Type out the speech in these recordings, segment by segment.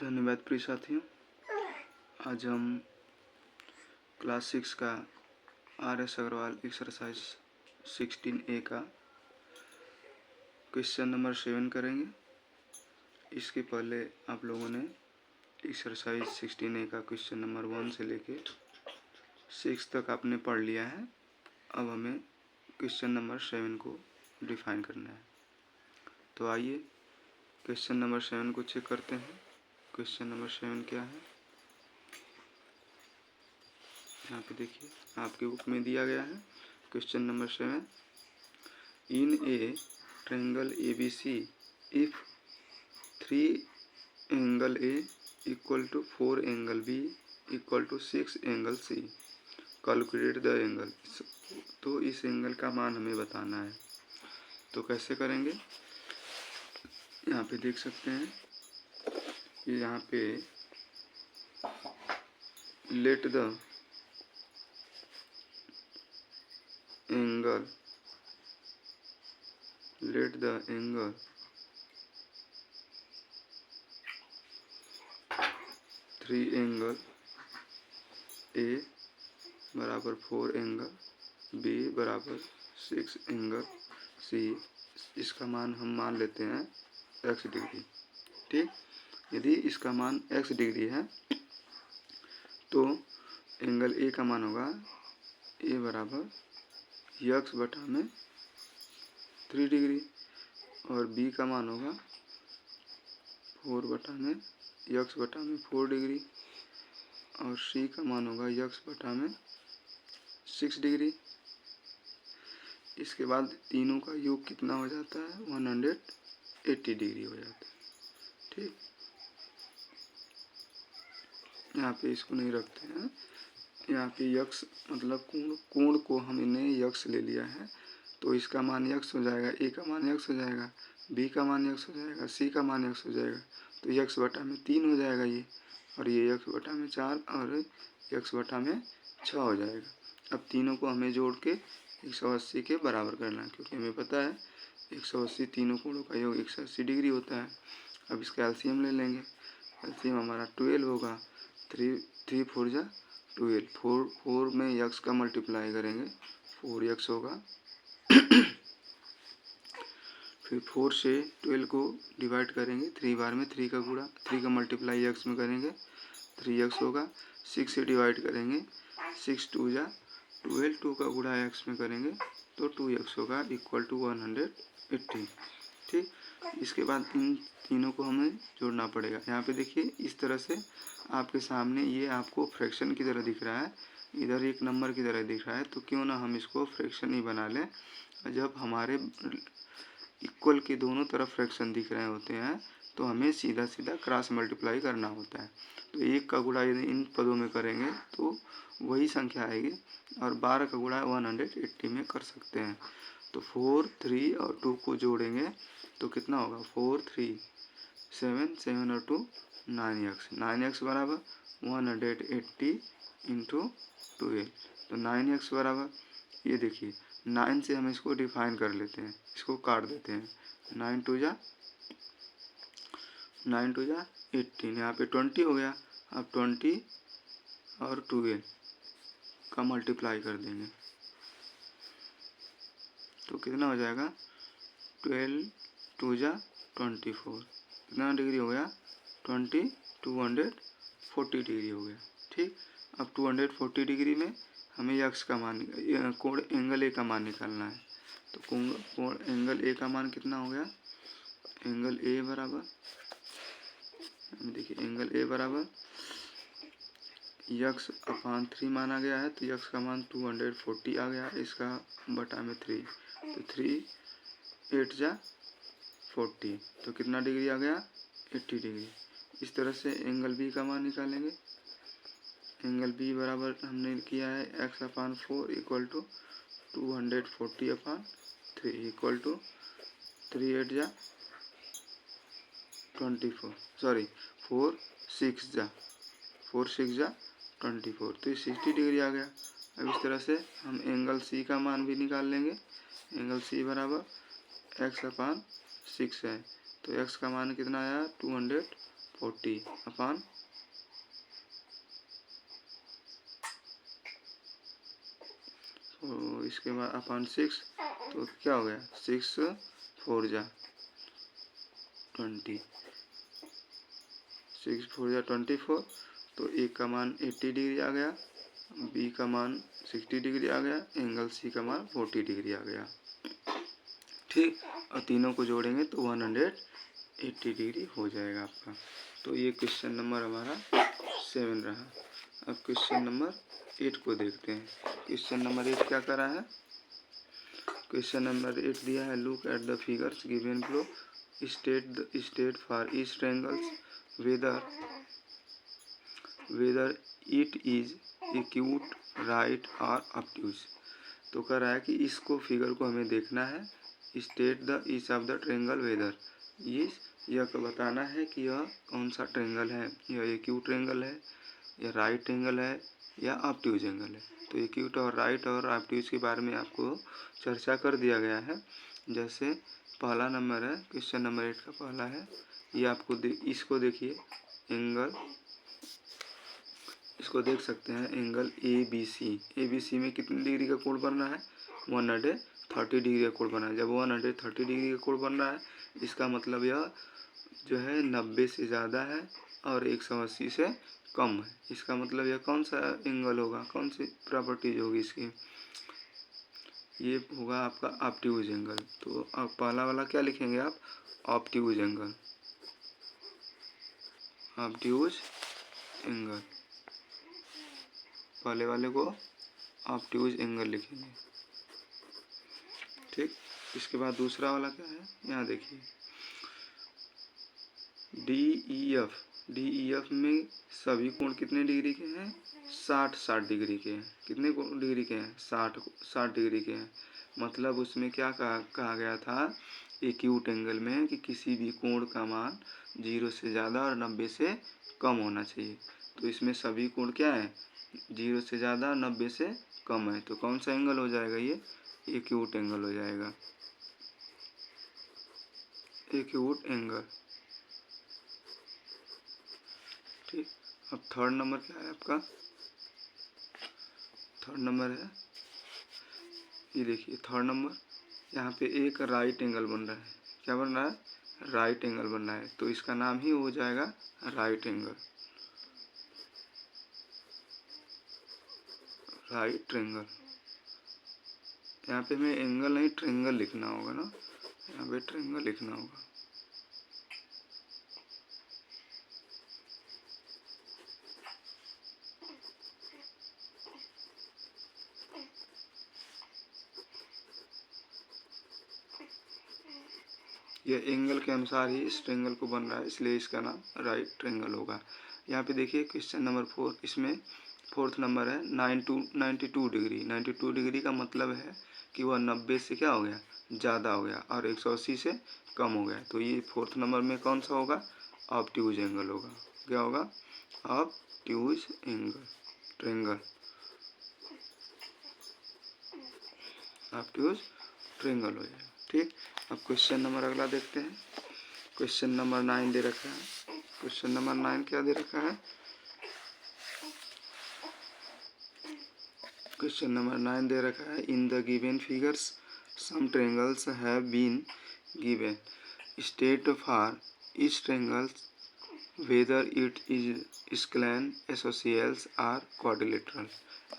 धन्यवाद प्रिय साथियों। आज हम क्लास 6 का RS अग्रवाल एक्सरसाइज 16A का क्वेश्चन नंबर 7 करेंगे। इसके पहले आप लोगों ने एक्सरसाइज 16A का क्वेश्चन नंबर 1 से लेके 6 तक आपने पढ़ लिया है। अब हमें क्वेश्चन नंबर 7 को डिफाइन करना है। तो आइए क्वेश्चन नंबर 7 को चेक करते हैं। क्वेश्चन नंबर 7 क्या है, यहाँ पे देखिए आपके बुक में दिया गया है। Question number 7, in a triangle ABC if 3 angle A equal to 4 angle B equal to 6 angle C, calculate the angle. तो इस एंगल का मान हमें बताना है। तो कैसे करेंगे, यहाँ पे देख सकते हैं कि यहाँ पे let the angle 3 angle A बराबर 4 एंगल B बराबर 6 एंगल C। इसका मान हम मान लेते हैं x डिग्री। ठीक, यदि इसका मान x डिग्री है तो एंगल A का मान होगा A बराबर x बटा में 3 डिग्री और B का मान होगा 4 बटा में x बटा में 4 डिग्री और C का मान होगा x बटा में 6 डिग्री। इसके बाद तीनों का योग कितना हो जाता है, 180 डिग्री हो जाता है। ठीक, यहाँ पे इसको नहीं रखते हैं। यहाँ पे यक्स मतलब कोण को हमने यक्स ले लिया है, तो इसका मान यक्स हो जाएगा, ए का मान यक्स हो जाएगा, बी का मान यक्स हो जाएगा, सी का मान यक्स हो जाएगा। तो यक्स बटा में 3 हो जाएगा ये, और ये यक्स बटा में 4 और यक्स बटा में 6 हो जाएगा। अब तीनों को हमें जोड़ के 180 के बराबर करना है, क्योंकि हमें पता है 180 तीनों कोणों का योग 180 डिग्री होता है। अब इसका एलसीएम ले लेंगे। एलसीएम हमारा 12 होगा। 3 4 जा 12, 4 में यक्स का मल्टीप्लाई करेंगे 4x होगा। फिर 4 से 12 को डिवाइड करेंगे 3 बार में, 3 का गुणा 3 का मल्टीप्लाई x में करेंगे 3x होगा। 6 से डिवाइड करेंगे 6 2 जा 12, 2 का गुणा x में करेंगे तो 2x होगा इक्वल टू 180। ठीक, इसके बाद इन तीनों को हमें जोड़ना पड़ेगा। यहाँ पे देखिए इस तरह से आपके सामने ये आपको फ्रैक्शन की तरह दिख रहा है, इधर एक नंबर की तरह दिख रहा है। तो क्यों ना हम इसको फ्रैक्शन ही बना लें। जब हमारे इक्वल के दोनों तरफ फ्रैक्शन दिख रहे होते हैं तो हमें सीधा सीधा क्रॉस मल्टीप्लाई करना होता है। तो 1 का गुणा यदि इन पदों में करेंगे तो वही संख्या आएगी, और 12 का गुणा 180 में कर सकते हैं। तो 4 3 और 2 को जोड़ेंगे तो कितना होगा, 4 3 7 7 और 2 9x बराबर 180 इंटू 12। तो 9x बराबर, ये देखिए 9 से हम इसको डिफाइन कर लेते हैं, इसको काट देते हैं। 9 2 जा 18, यहाँ पे 20 हो गया। अब 20 और 12 का मल्टीप्लाई कर देंगे तो कितना हो जाएगा, 12 2 जा 24, कितना डिग्री हो गया, 240 डिग्री हो गया। ठीक, अब 240 डिग्री में हमें यक्स का मान, कोण एंगल ए का मान निकालना है। तो कोण एंगल ए का मान कितना हो गया, एंगल ए बराबर, देखिए एंगल ए बराबर यक्स अपान 3 माना गया है, तो यक्स का मान 240 आ गया, इसका बटा में 3, तो 3 8 जा 40, तो कितना डिग्री आ गया, 80 डिग्री। इस तरह से एंगल बी का मान निकालेंगे। एंगल बी बराबर हमने किया है x upon 4 equal to 240 upon 3 equal to 3 8 जा 24, सॉरी 4 6 जा 24, तो ये 60 डिग्री आ गया। अब इस तरह से हम एंगल सी का मान भी निकाल लेंगे। एंगल सी बराबर x अपान 6 है, तो x का मान कितना आया, 40 अपॉन तो इसके बाद अपॉन 6, तो क्या हो गया 6 4 जा 20, 6 4 जा 24। तो ए का मान 80 डिग्री आ गया, बी का मान 60 डिग्री आ गया, एंगल सी का मान 40 डिग्री आ गया। ठीक, और तीनों को जोड़ेंगे तो 180 डिग्री हो जाएगा आपका। तो ये क्वेश्चन नंबर हमारा 7 रहा। अब क्वेश्चन नंबर 8 को देखते हैं। क्वेश्चन नंबर 8 क्या करा है? क्वेश्चन नंबर 8 दिया है, look at the figures given below, state for each triangles whether it is acute, right और ऑब्ट्यूज। तो कह रहा है कि इसको फिगर को हमें देखना है, state the each of the triangle whether, यह बताना है कि यह कौन सा ट्रायंगल है, यह एक्यूट ट्रायंगल है या राइट ट्रायंगल है या ऑब्ट्यूज एंगल है। तो एक्यूट और राइट और ऑब्ट्यूज के बारे में आपको चर्चा कर दिया गया है। जैसे पहला नंबर है, क्वेश्चन नंबर 8 का पहला है, ये आपको इसको देखिए एंगल, इसको देख सकते हैं एंगल ABC में कितनी डिग्री का कोण बन रहा है? 130 डिग्री का कोण बना है। जब 130 डिग्री का कोण बन रहा है, इसका मतलब यह जो है 90 से ज़्यादा है और 180 से कम है। इसका मतलब यह कौन सा एंगल होगा, कौन सी प्रॉपर्टीज होगी इसकी? ये होगा आपका ऑब्ट्यूज एंगल। तो अब पहला वाला क्या लिखेंगे आप? ऑब्ट्यूज एंगल, ऑब्ट्यूज एंगल, पहले वाले को ऑब्ट्यूज एंगल लिखेंगे। ठीक, इसके बाद दूसरा वाला क्या है, यहाँ देखिए DEF में सभी कोण कितने डिग्री के हैं? 60 डिग्री के हैं। कितने डिग्री के हैं? 60 डिग्री के हैं। मतलब उसमें क्या कहा गया था एक्यूट एंगल में कि किसी भी कोण का मान 0 से ज़्यादा और 90 से कम होना चाहिए। तो इसमें सभी कोण क्या है? 0 से ज़्यादा और 90 से कम है। तो कौन सा एंगल हो जाएगा? ये एक्यूट एंगल हो जाएगा, एक्यूट एंगल। ठीक, अब थर्ड नंबर क्या है आपका? थर्ड नंबर है, ये देखिए थर्ड नंबर, यहाँ पे एक राइट एंगल बन रहा है। क्या बन रहा है? राइट एंगल बन रहा है। तो इसका नाम ही हो जाएगा राइट एंगल, राइट ट्रायंगल। यहाँ पे हमें एंगल नहीं ट्रायंगल लिखना होगा ना, यहाँ पे ट्रायंगल लिखना होगा। यह एंगल के अनुसार ही इस ट्रायंगल को बन रहा है, इसलिए इसका नाम राइट ट्रायंगल होगा। यहाँ पे देखिए क्वेश्चन नंबर 4, इसमें फोर्थ नंबर है 92 डिग्री। 92 डिग्री का मतलब है कि वह 90 से क्या हो गया? ज़्यादा हो गया और 180 से कम हो गया। तो ये फोर्थ नंबर में कौन सा होगा? ऑब्ट्यूज एंगल होगा। क्या होगा? Obtuse angle, triangle, obtuse triangle हो जाएगा। ठीक, अब क्वेश्चन नंबर अगला देखते हैं। क्वेश्चन नंबर 9 दे रखा है। क्वेश्चन नंबर 9 क्या दे रखा है? क्वेश्चन नंबर 9 दे रखा है, in the given figures some triangles have been given, state for each triangles whether it is scalene, isosceles और क्वाड्रिलेटरल।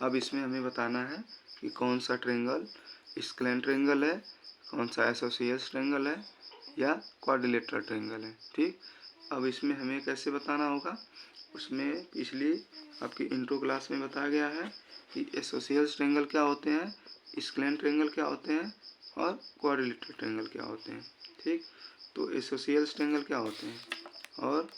अब इसमें हमें बताना है कि कौन सा ट्रायंगल स्क्लेन ट्रायंगल है, कौन सा एसोसिएल्स ट्रायंगल है या क्वाड्रिलेटरल ट्रायंगल है। ठीक, अब इसमें हमें कैसे बताना होगा? उसमें पिछली आपकी इंट्रो क्लास में बताया गया है कि एसोसिएल्स ट्रायंगल क्या होते हैं, स्क्लेन ट्रायंगल क्या होते हैं और क्वाड्रिलेटरल ट्रायंगल क्या होते हैं। ठीक, तो एसोसिएल्स ट्रायंगल क्या होते हैं और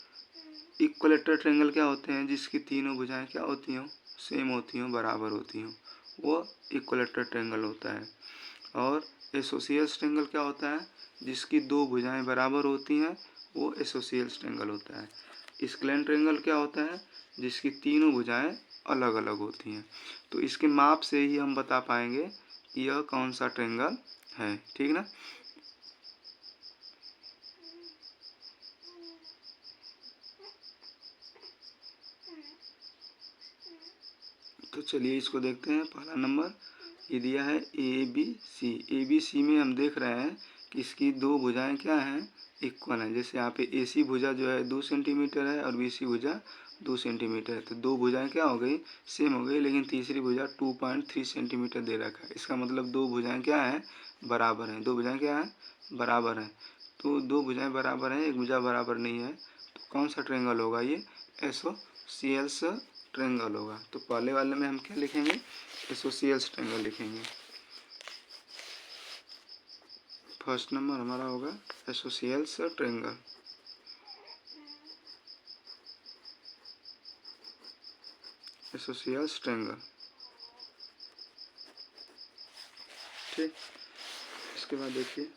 इक्विलेटरल ट्रायंगल क्या होते हैं? जिसकी तीनों भुजाएं क्या होती हों? सेम होती हों, बराबर होती हों, वो इक्विलेटरल ट्रायंगल होता है। और एसोसिएल्स ट्रायंगल क्या होता है? जिसकी दो भुजाएं बराबर होती हैं, वो एसोसिएल्स ट्रायंगल होता है। स्क्लेन ट्रायंगल क्या होता है? जिसकी तीनों भुजाएं अलग अलग होती हैं। तो इसके माप से ही हम बता पाएंगे कि यह कौन सा ट्रायंगल है। ठीक ना? तो चलिए इसको देखते हैं। पहला नंबर ये दिया है A B C. A B C में हम देख रहे हैं कि इसकी दो भुजाएं क्या हैं, इक्वल हैं। जैसे यहाँ पे ए सी भुजा जो है 2 सेंटीमीटर है और बी सी भुजा 2 सेंटीमीटर है, तो दो भुजाएं क्या हो गई, सेम हो गई। लेकिन तीसरी भुजा 2.3 सेंटीमीटर दे रखा है। इसका मतलब दो भुजाएं क्या हैं, बराबर हैं। दो भुजाएं क्या हैं, बराबर हैं। तो दो भुजाएं बराबर हैं, एक भुजा बराबर नहीं है, तो कौन सा ट्रायंगल होगा, ये एसोसिएल्स ट्रायंगल होगा। तो पहले वाले में हम क्या लिखेंगे, एसोसिएल्स ट्रायंगल लिखेंगे। फर्स्ट नंबर हमारा होगा एसोसिएल्स ट्रायंगल। एसोसिएल्स ट्रायंगल, ठीक। इसके बाद देखिए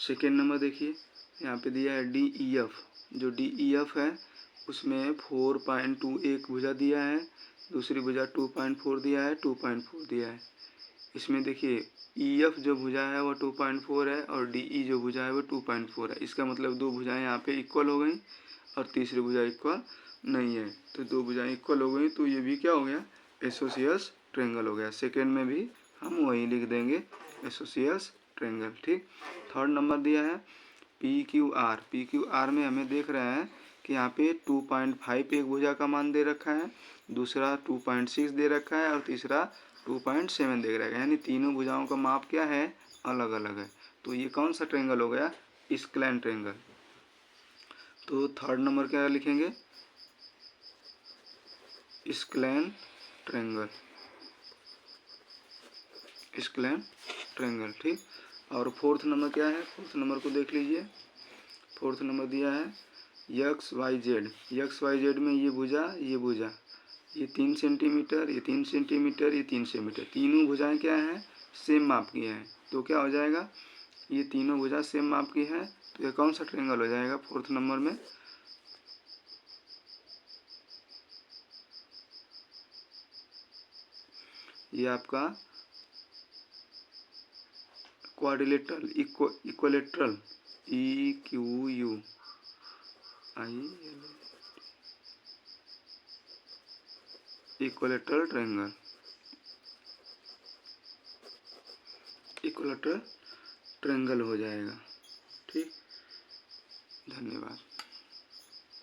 सेकेंड नंबर। देखिए यहाँ पे दिया है डी ई एफ। जो डी ई एफ है उसमें 4.2 एक भुजा दिया है, दूसरी भुजा 2.4 दिया है, 2.4 दिया है। इसमें देखिए ई एफ जो भुजा है वो 2.4 है और डी ई जो भुजा है वो 2.4 है। इसका मतलब दो भुजाएं यहाँ पे इक्वल हो गई और तीसरी भुजा इक्वल नहीं है। तो दो भुजाएं इक्वल हो गई तो ये भी क्या हो गया, एसोसिएल्स ट्रायंगल हो गया। सेकेंड में भी हम वही लिख देंगे, एसोसिएल्स ट्रायंगल, ठीक। थर्ड नंबर दिया है P Q R. P Q R में हमें देख रहे हैं कि यहाँ पे 2.5 एक भुजा का मान दे रखा है, दूसरा 2.6 दे रखा है और तीसरा 2.7 दे रखा है। यानी तीनों भुजाओं का माप क्या है, अलग अलग है। तो ये कौन सा ट्रायंगल हो गया, स्क्लेन ट्रायंगल। तो थर्ड नंबर क्या लिखेंगे, स्क्लेन ट्रायंगल। स्क्लेन ट्रायंगल, ठीक। और फोर्थ नंबर क्या है, फोर्थ नंबर को देख लीजिए। फोर्थ नंबर दिया है X Y Z. X Y Z में ये भुजा, ये 3 सेंटीमीटर, ये 3 सेंटीमीटर, ये 3 सेंटीमीटर, तीनों भुजाएं क्या हैं, सेम माप की हैं। तो क्या हो जाएगा, ये तीनों भुजा सेम माप की है, तो ये कौन सा ट्रायंगल हो जाएगा फोर्थ नंबर में, ये आपका quadrilateral, equilateral, E Q U I equilateral triangle, equilateral triangle हो जाएगा, ठीक। धन्यवाद।